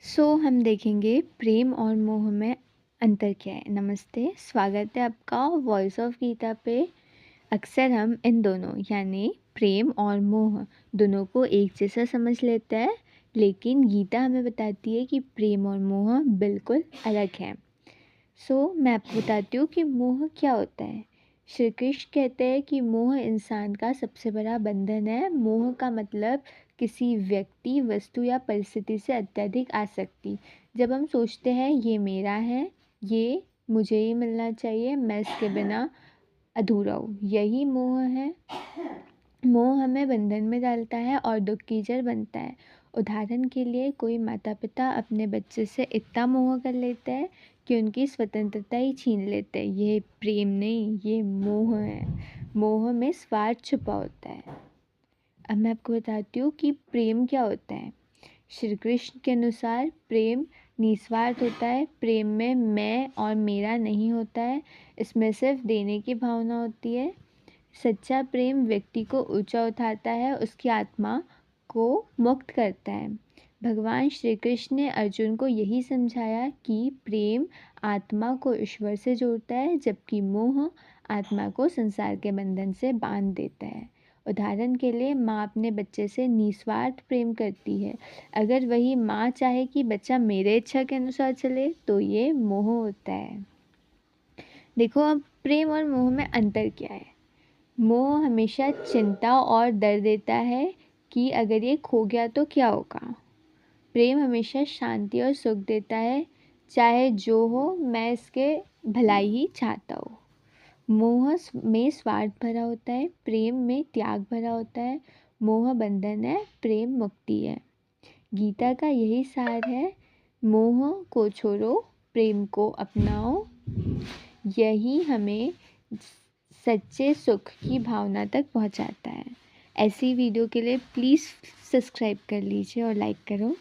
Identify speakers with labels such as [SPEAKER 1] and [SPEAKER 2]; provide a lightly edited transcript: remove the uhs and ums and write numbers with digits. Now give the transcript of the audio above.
[SPEAKER 1] हम देखेंगे प्रेम और मोह में अंतर क्या है। नमस्ते, स्वागत है आपका वॉइस ऑफ गीता पे। अक्सर हम इन दोनों यानी प्रेम और मोह दोनों को एक जैसा समझ लेते हैं, लेकिन गीता हमें बताती है कि प्रेम और मोह बिल्कुल अलग हैं। मैं आपको बताती हूँ कि मोह क्या होता है। श्री कृष्ण कहते हैं कि मोह इंसान का सबसे बड़ा बंधन है। मोह का मतलब किसी व्यक्ति, वस्तु या परिस्थिति से अत्यधिक आसक्ति। जब हम सोचते हैं ये मेरा है, ये मुझे ही मिलना चाहिए, मैं इसके बिना अधूरा हूँ, यही मोह है। मोह हमें बंधन में डालता है और दुख की जड़ बनता है। उदाहरण के लिए कोई माता पिता अपने बच्चे से इतना मोह कर लेते हैं कि उनकी स्वतंत्रता ही छीन लेते हैं। ये प्रेम नहीं, ये मोह है। मोह में स्वार्थ छुपा होता है। अब मैं आपको बताती हूँ कि प्रेम क्या होता है। श्री कृष्ण के अनुसार प्रेम निस्वार्थ होता है। प्रेम में मैं और मेरा नहीं होता है, इसमें सिर्फ देने की भावना होती है। सच्चा प्रेम व्यक्ति को ऊंचा उठाता है, उसकी आत्मा को मुक्त करता है। भगवान श्री कृष्ण ने अर्जुन को यही समझाया कि प्रेम आत्मा को ईश्वर से जोड़ता है, जबकि मोह आत्मा को संसार के बंधन से बांध देता है। उदाहरण के लिए माँ अपने बच्चे से निस्वार्थ प्रेम करती है। अगर वही माँ चाहे कि बच्चा मेरे इच्छा के अनुसार चले तो ये मोह होता है। देखो, अब प्रेम और मोह में अंतर क्या है। मोह हमेशा चिंता और डर देता है कि अगर ये खो गया तो क्या होगा। प्रेम हमेशा शांति और सुख देता है, चाहे जो हो मैं इसके भलाई ही चाहता हूँ। मोह में स्वार्थ भरा होता है, प्रेम में त्याग भरा होता है। मोह बंधन है, प्रेम मुक्ति है। गीता का यही सार है। मोह को छोड़ो, प्रेम को अपनाओ। यही हमें सच्चे सुख की भावना तक पहुंचाता है। ऐसी वीडियो के लिए प्लीज़ सब्सक्राइब कर लीजिए और लाइक करो।